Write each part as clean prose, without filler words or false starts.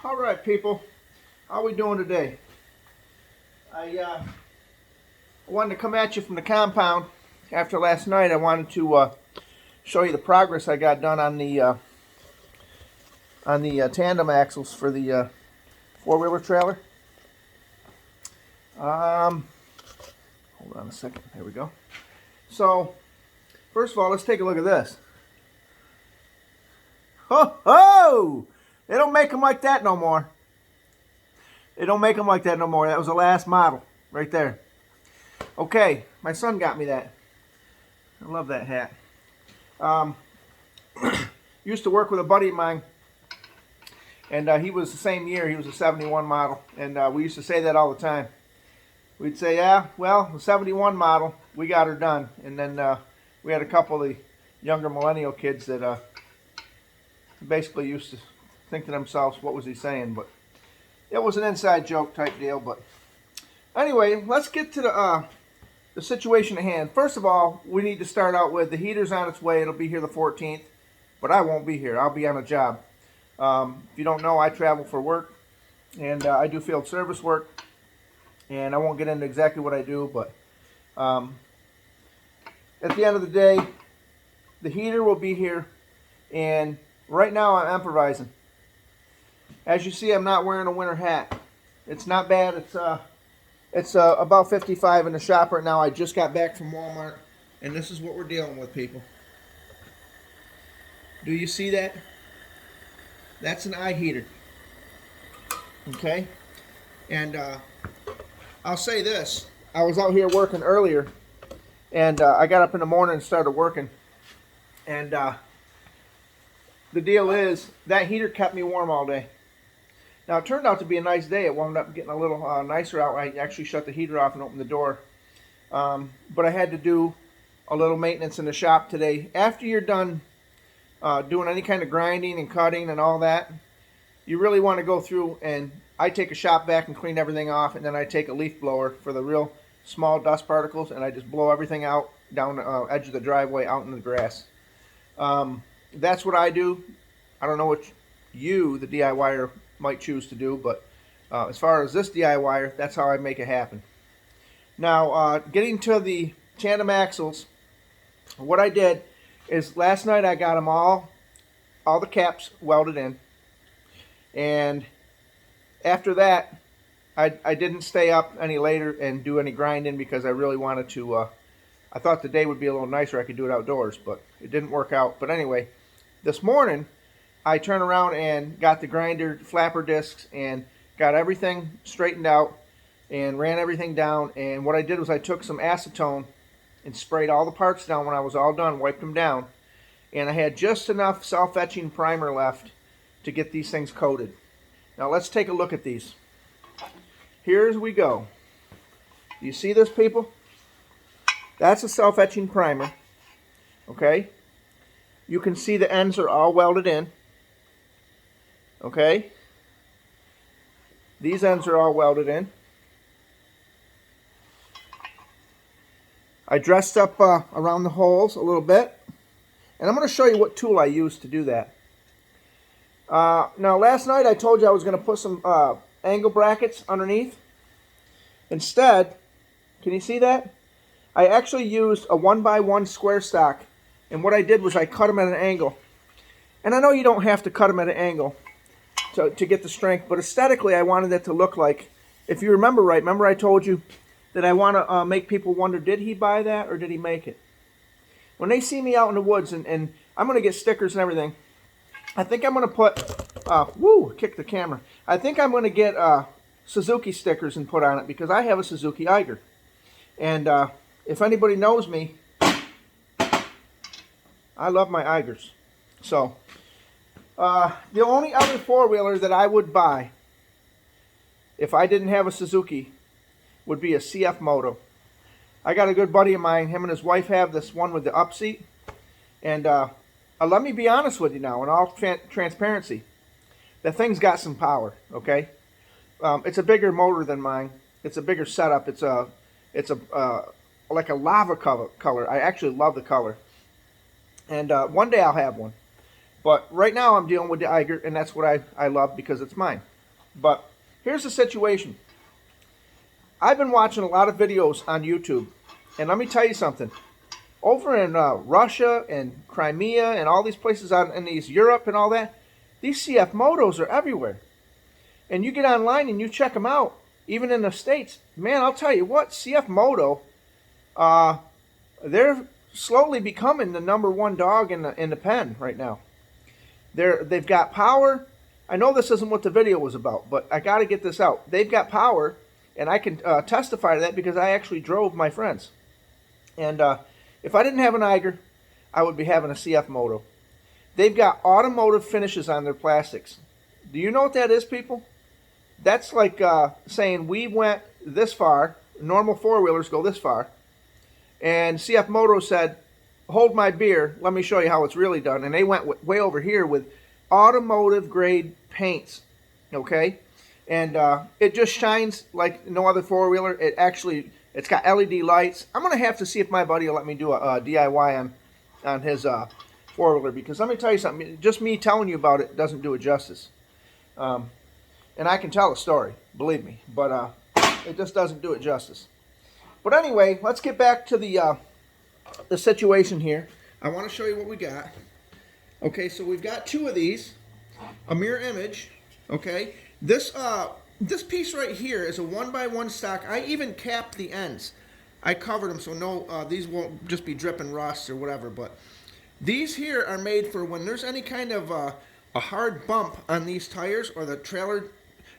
All right, people, how we doing today? I wanted to come at you from the compound after last night. I wanted to show you the progress I got done on the tandem axles for the four-wheeler trailer. Hold on a second. There we go. So, first of all, let's take a look at this. Ho ho! They don't make them like that no more. They don't make them like that no more. That was the last model right there. Okay, my son got me that. I love that hat. Used to work with a buddy of mine, and he was the same year. He was a 71 model, and we used to say that all the time. We'd say, yeah, well, the 71 model, we got her done. And then we had a couple of the younger millennial kids that basically used to think to themselves, what was he saying? But it was an inside joke type deal. But anyway, let's get to the situation at hand. First of all, we need to start out with the heater's on its way. It'll be here the 14th, but I won't be here. I'll be on a job. If you don't know, I travel for work, and I do field service work, and I won't get into exactly what I do, but at the end of the day, the heater will be here, and right now I'm improvising. As you see, I'm not wearing a winter hat. It's not bad. It's about 55 in the shop right now. I just got back from Walmart, and this is what we're dealing with, people. Do you see that? That's an eye heater. Okay? And I'll say this. I was out here working earlier, and I got up in the morning and started working. And the deal is, that heater kept me warm all day. Now, it turned out to be a nice day. It wound up getting a little nicer out. I actually shut the heater off and opened the door. But I had to do a little maintenance in the shop today. After you're done doing any kind of grinding and cutting and all that, you really want to go through, and I take a shop vac and clean everything off, and then I take a leaf blower for the real small dust particles, and I just blow everything out down the edge of the driveway out in the grass. That's what I do. I don't know what you, the DIYer, might choose to do, but as far as this DIYer, that's how I make it happen. Now, getting to the tandem axles, what I did is last night I got them all the caps welded in, and after that I didn't stay up any later and do any grinding because I really wanted to I thought the day would be a little nicer. I could do it outdoors, but it didn't work out. But anyway, this morning I turned around and got the grinder flapper discs and got everything straightened out and ran everything down. And what I did was I took some acetone and sprayed all the parts down. When I was all done, wiped them down, and I had just enough self-etching primer left to get these things coated. Now let's take a look at these. Here we go. Do you see this, people? That's a self-etching primer. Okay? You can see the ends are all welded in. Okay? These ends are all welded in. I dressed up around the holes a little bit, and I'm going to show you what tool I used to do that. Now, last night I told you I was going to put some angle brackets underneath. Instead, can you see that? I actually used a 1x1 square stock, and what I did was I cut them at an angle. And I know you don't have to cut them at an angle to get the strength, but aesthetically I wanted it to look like, if you remember right, remember I told you that I want to make people wonder, did he buy that or did he make it? When they see me out in the woods, and I'm going to get stickers and everything, I think I'm going to put, kick the camera. I think I'm going to get Suzuki stickers and put on it because I have a Suzuki Eiger. And if anybody knows me, I love my Eigers. So, the only other four-wheeler that I would buy if I didn't have a Suzuki would be a CF Moto. I got a good buddy of mine, him and his wife have this one with the up seat. And let me be honest with you now, in all transparency, the thing's got some power, okay? It's a bigger motor than mine. It's a bigger setup. It's like a lava color. I actually love the color. And one day I'll have one. But right now I'm dealing with the Eiger, and that's what I love because it's mine. But here's the situation. I've been watching a lot of videos on YouTube, and let me tell you something. Over in Russia and Crimea and all these places out in these Europe and all that, these CF motos are everywhere. And you get online and you check them out, even in the States. Man, I'll tell you what, CF Moto, they're slowly becoming the #1 dog in the pen right now. They've got power. I know this isn't what the video was about, but I got to get this out. They've got power, and I can testify to that because I actually drove my friends. And if I didn't have an Eiger, I would be having a CF Moto. They've got automotive finishes on their plastics. Do you know what that is, people? That's like saying we went this far, normal four-wheelers go this far, and CF Moto said, hold my beer, let me show you how it's really done. And they went way over here with automotive-grade paints, okay? And it just shines like no other four-wheeler. It's got LED lights. I'm going to have to see if my buddy will let me do a DIY on his four-wheeler, because let me tell you something, just me telling you about it doesn't do it justice. And I can tell a story, believe me, but it just doesn't do it justice. But anyway, let's get back to the situation here. I want to show you what we got. Okay, so we've got 2 of these, a mirror image. Okay, this piece right here is a 1x1 stock. I even capped the ends. I covered them so no these won't just be dripping rust or whatever. But these here are made for when there's any kind of a hard bump on these tires, or the trailer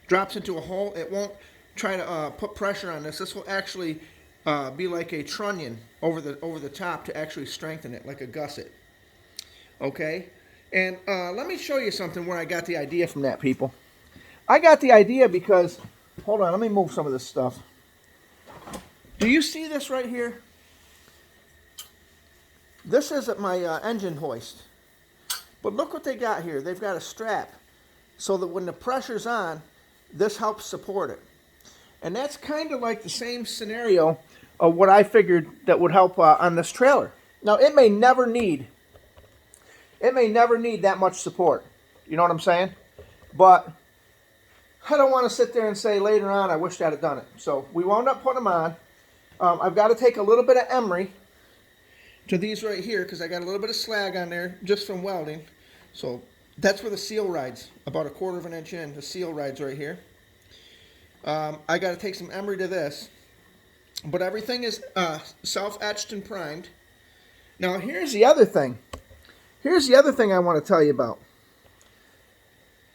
drops into a hole. It won't try to put pressure on this. This will actually be like a trunnion over the top to actually strengthen it, like a gusset. Okay, and let me show you something where I got the idea from that, people. I got the idea because, hold on, let me move some of this stuff. Do you see this right here? This isn't my engine hoist. But look what they got here. They've got a strap so that when the pressure's on, this helps support it. And that's kind of like the same scenario of what I figured that would help on this trailer. Now, it may never need that much support. You know what I'm saying? But I don't want to sit there and say later on, I wish I'd have done it. So we wound up putting them on. I've got to take a little bit of emery to these right here because I got a little bit of slag on there just from welding. So that's where the seal rides, about 1/4 of an inch in, the seal rides right here. I got to take some emery to this. But everything is self-etched and primed. Now here's the other thing. Here's the other thing I want to tell you about.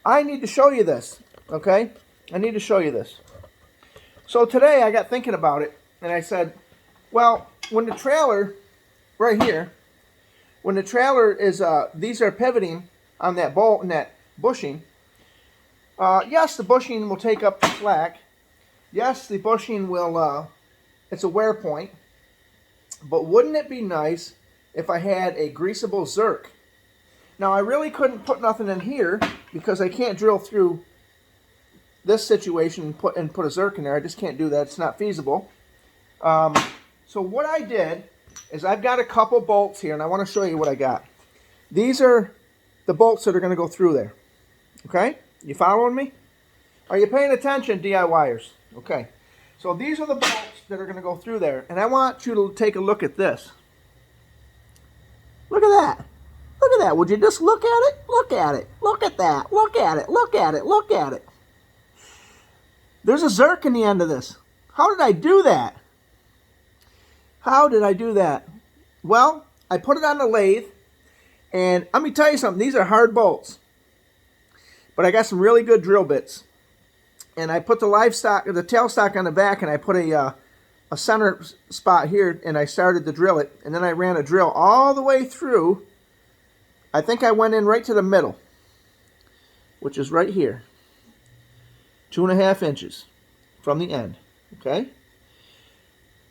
I need to show you this, okay? I need to show you this. So today I got thinking about it, and I said, well, when the trailer, right here, when the trailer is, these are pivoting on that bolt and that bushing, yes, the bushing will take up the slack. Yes, the bushing will, it's a wear point. But wouldn't it be nice if I had a greasable zerk? Now, I really couldn't put nothing in here because I can't drill through this situation and put a zerk in there. I just can't do that. It's not feasible. So what I did is I've got a couple bolts here, and I want to show you what I got. These are the bolts that are going to go through there. Okay? You following me? Are you paying attention, DIYers? Okay. So these are the bolts that are going to go through there, and I want you to take a look at this. Look at that. Look at that. Would you just look at it? Look at it. Look at that. Look at it. Look at it. Look at it. There's a zerk in the end of this. How did I do that? How did I do that? Well, I put it on the lathe, and let me tell you something. These are hard bolts, but I got some really good drill bits. And I put the tailstock on the back, and I put a center spot here, and I started to drill it, and then I ran a drill all the way through. I think I went in right to the middle, which is right here, 2.5 inches from the end. Okay.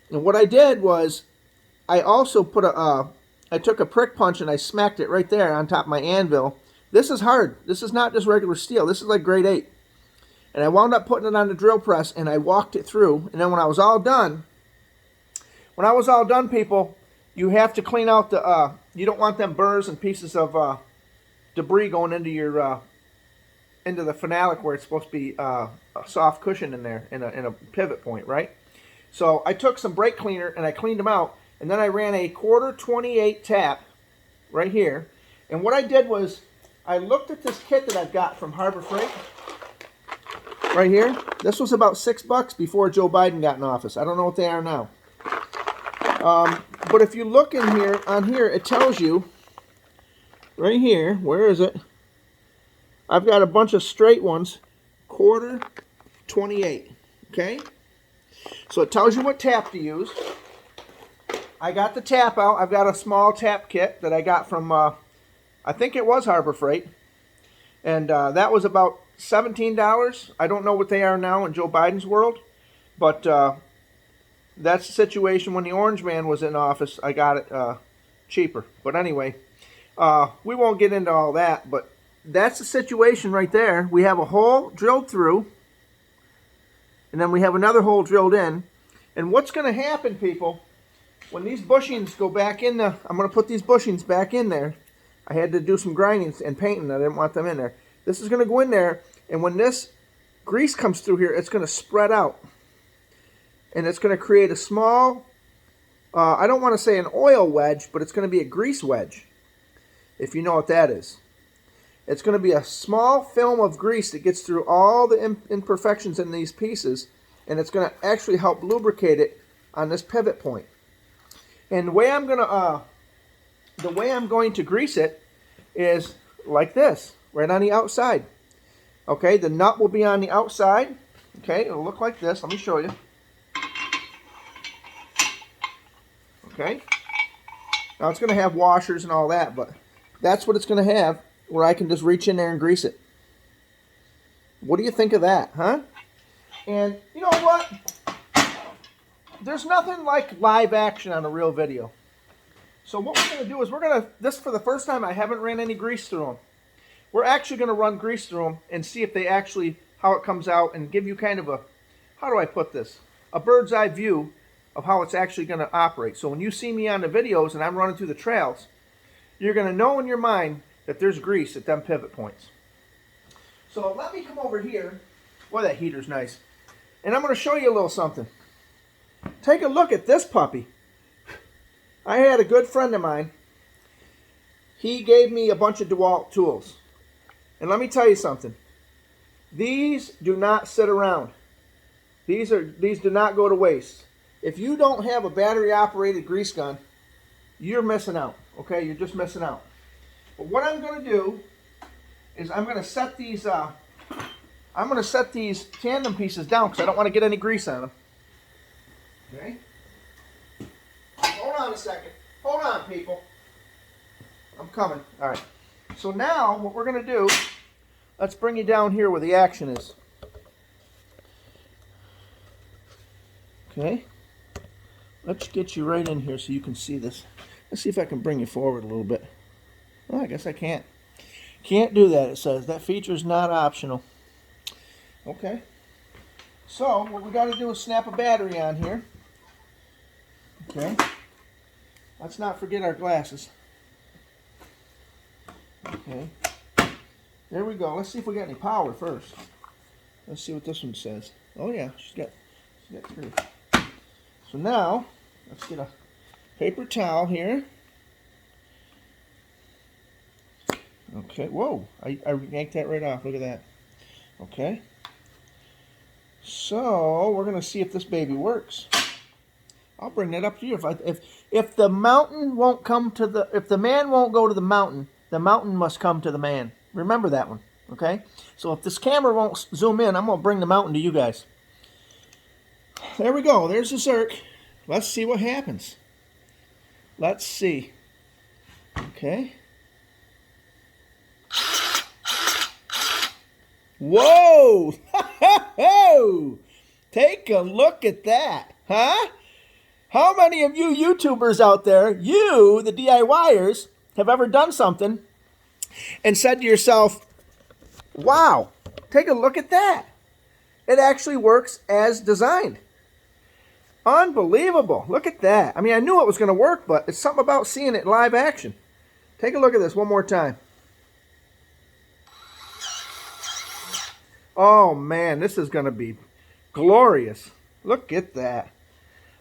And what I did was, I also put I took a prick punch and I smacked it right there on top of my anvil. This is hard. This is not just regular steel. This is like grade 8. And I wound up putting it on the drill press, and I walked it through. And then when I was all done, people, you have to clean out the, you don't want them burrs and pieces of debris going into into the phenolic where it's supposed to be a soft cushion in there, in a pivot point, right? So I took some brake cleaner and I cleaned them out, and then I ran a 1/4 28 tap right here. And what I did was I looked at this kit that I've got from Harbor Freight right here. This was about $6 before Joe Biden got in office. I don't know what they are now. But if you look in here, on here, it tells you right here, where is it? I've got a bunch of straight ones, 1/4 28, okay? So it tells you what tap to use. I got the tap out. I've got a small tap kit that I got from, I think it was Harbor Freight. And that was about $17. I don't know what they are now in Joe Biden's world. But that's the situation when the Orange Man was in office. I got it cheaper. But anyway, we won't get into all that. But that's the situation right there. We have a hole drilled through. And then we have another hole drilled in. And what's going to happen, people, when these bushings go back in the... I'm going to put these bushings back in there. I had to do some grinding and painting. I didn't want them in there. This is going to go in there. And when this grease comes through here, it's going to spread out. And it's going to create a small... I don't want to say an oil wedge, but it's going to be a grease wedge. If you know what that is. It's going to be a small film of grease that gets through all the imperfections in these pieces, and it's going to actually help lubricate it on this pivot point. And the way I'm going to grease it is like this, right on the outside. Okay, the nut will be on the outside. Okay, it'll look like this. Let me show you. Okay. Now it's going to have washers and all that, but that's what it's going to have, where I can just reach in there and grease it. What do you think of that, huh? And you know what? There's nothing like live action on a real video. So what we're going to do is this for the first time, I haven't ran any grease through them. We're actually going to run grease through them and see if they actually, how it comes out, and give you kind of a, how do I put this? A bird's eye view of how it's actually going to operate. So when you see me on the videos and I'm running through the trails, you're going to know in your mind that there's grease at them pivot points. So let me come over here. Boy, that heater's nice. And I'm going to show you a little something. Take a look at this puppy. I had a good friend of mine. He gave me a bunch of DeWalt tools. And let me tell you something. These do not sit around. These do not go to waste. If you don't have a battery operated grease gun, you're missing out. Okay, you're just missing out. But what I'm going to do is I'm going to set these tandem pieces down because I don't want to get any grease on them. Okay. Hold on a second. Hold on, people. I'm coming. All right. So now what we're going to do, let's bring you down here where the action is. Okay. Let's get you right in here so you can see this. Let's see if I can bring you forward a little bit. Well, I guess I can't. Can't do that, it says. That feature is not optional. Okay. So, what we got to do is snap a battery on here. Okay. Let's not forget our glasses. Okay. There we go. Let's see if we got any power first. Let's see what this one says. Oh yeah, she's got 3. So now, let's get a paper towel here. Okay, whoa, I yanked that right off. Look at that. Okay. So, we're going to see if this baby works. I'll bring that up to you. If the mountain won't come to the, if the man won't go to the mountain must come to the man. Remember that one, okay? So if this camera won't zoom in, I'm going to bring the mountain to you guys. There we go. There's the Zerk. Let's see what happens. Let's see. Okay. Whoa! Take a look at that, huh? How many of you YouTubers out there, you, the DIYers, have ever done something and said to yourself, wow, take a look at that. It actually works as designed. Unbelievable. Look at that. I mean, I knew it was going to work, but it's something about seeing it live action. Take a look at this one more time. Oh man, this is going to be glorious. Look at that.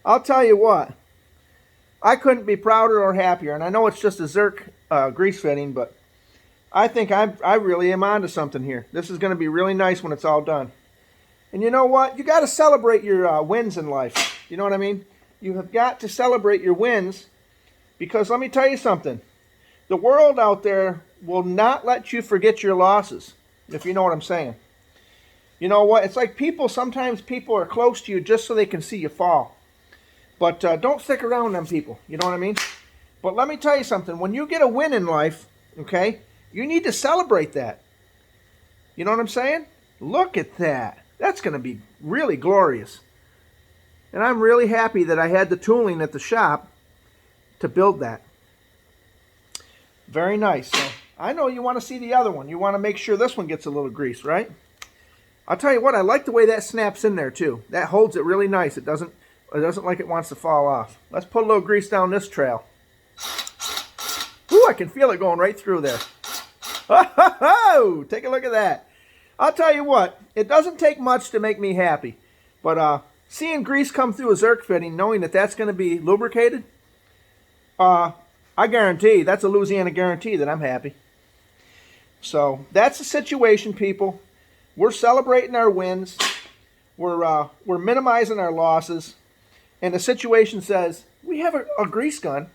I'll tell you what, I couldn't be prouder or happier. And I know it's just a Zerk grease fitting, but I think I really am onto something here. This is going to be really nice when it's all done. And you know what? You got to celebrate your wins in life. You know what I mean? You have got to celebrate your wins, because let me tell you something. The world out there will not let you forget your losses, if you know what I'm saying. You know what? It's like sometimes people are close to you just so they can see you fall. But don't stick around them people. You know what I mean? But let me tell you something. When you get a win in life, okay, you need to celebrate that. You know what I'm saying? Look at that. That's going to be really glorious. And I'm really happy that I had the tooling at the shop to build that. Very nice. So I know you want to see the other one. You want to make sure this one gets a little grease, right? I'll tell you what, I like the way that snaps in there too. That holds it really nice. It doesn't like it wants to fall off. Let's put a little grease down this trail. Ooh, I can feel it going right through there. Oh, take a look at that. I'll tell you what, it doesn't take much to make me happy. But seeing grease come through a Zerk fitting, knowing that that's going to be lubricated, I guarantee, that's a Louisiana guarantee that I'm happy. So that's the situation, people. We're celebrating our wins. We're minimizing our losses. And the situation says, we have a grease gun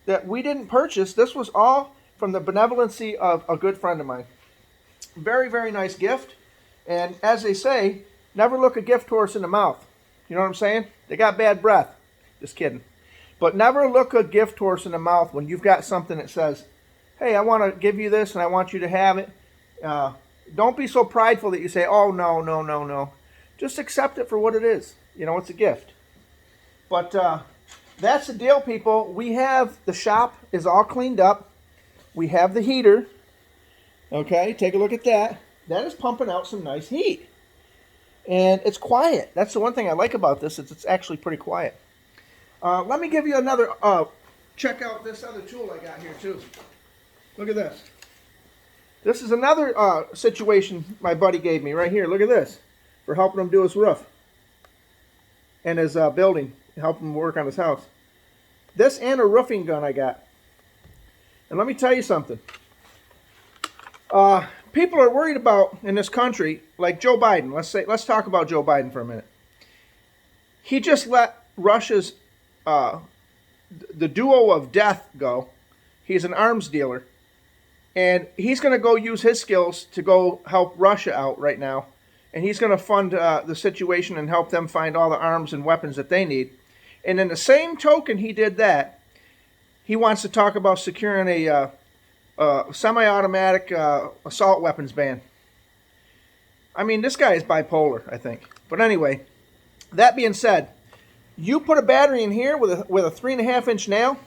that we didn't purchase. This was all from the benevolency of a good friend of mine. Very, very nice gift. And as they say, never look a gift horse in the mouth. You know what I'm saying? They got bad breath. Just kidding. But never look a gift horse in the mouth when you've got something that says, hey, I want to give you this and I want you to have it. Don't be so prideful that you say, oh, no, no, no, no. Just accept it for what it is. You know, it's a gift. But that's the deal, people. We have, the shop is all cleaned up. We have the heater. Okay, take a look at that. That is pumping out some nice heat. And it's quiet. That's the one thing I like about this. It's actually pretty quiet. Let me give you another, check out this other tool I got here too. Look at this. This is another situation my buddy gave me right here. Look at this. For helping him do his roof. And his building. Helping him work on his house. This and a roofing gun I got. And let me tell you something. People are worried about, in this country, like Joe Biden. Let's talk about Joe Biden for a minute. He just let Russia's, the duo of death go. He's an arms dealer. And he's going to go use his skills to go help Russia out right now. And he's going to fund the situation and help them find all the arms and weapons that they need. And in the same token he did that, he wants to talk about securing a semi-automatic assault weapons ban. I mean, this guy is bipolar, I think. But anyway, that being said, you put a battery in here with a 3.5-inch nail,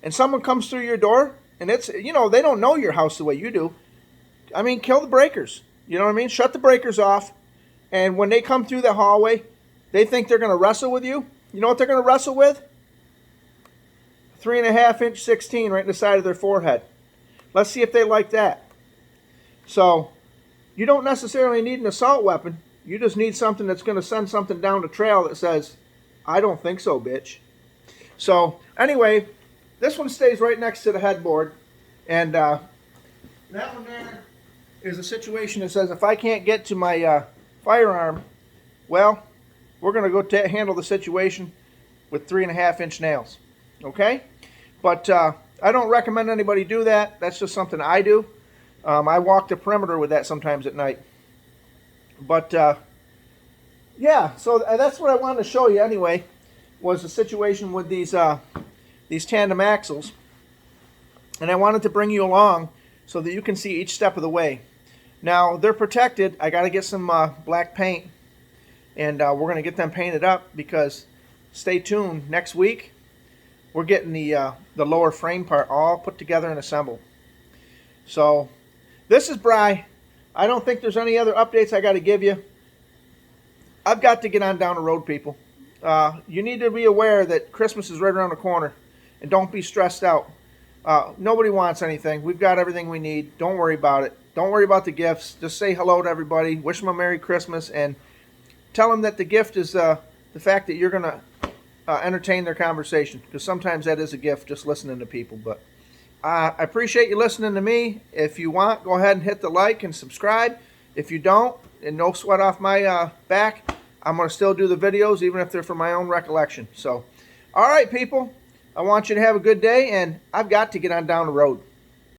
and someone comes through your door, and it's, you know, they don't know your house the way you do. I mean, kill the breakers. You know what I mean? Shut the breakers off. And when they come through the hallway, they think they're going to wrestle with you. You know what they're going to wrestle with? 3.5-inch 16 right in the side of their forehead. Let's see if they like that. So, you don't necessarily need an assault weapon. You just need something that's going to send something down the trail that says, I don't think so, bitch. So, anyway, this one stays right next to the headboard. And that one there is a situation that says, if I can't get to my firearm, well, we're going to go handle the situation with 3.5-inch nails. Okay? But I don't recommend anybody do that. That's just something I do. I walk the perimeter with that sometimes at night. But, yeah, so that's what I wanted to show you anyway, was the situation with these tandem axles. And I wanted to bring you along so that you can see each step of the way. Now, they're protected. I got to get some black paint. And we're going to get them painted up because, stay tuned, next week we're getting the lower frame part all put together and assembled. So, this is Bri. I don't think there's any other updates I got to give you. I've got to get on down the road, people. You need to be aware that Christmas is right around the corner. And don't be stressed out. Nobody wants anything. We've got everything we need. Don't worry about it. Don't worry about the gifts. Just say hello to everybody. Wish them a Merry Christmas, and tell them that the gift is the fact that you're going to entertain their conversation, because sometimes that is a gift, just listening to people. But I appreciate you listening to me. If you want, go ahead and hit the like and subscribe. If you don't, and no sweat off my back, I'm going to still do the videos, even if they're for my own recollection. So, all right, people, I want you to have a good day, and I've got to get on down the road.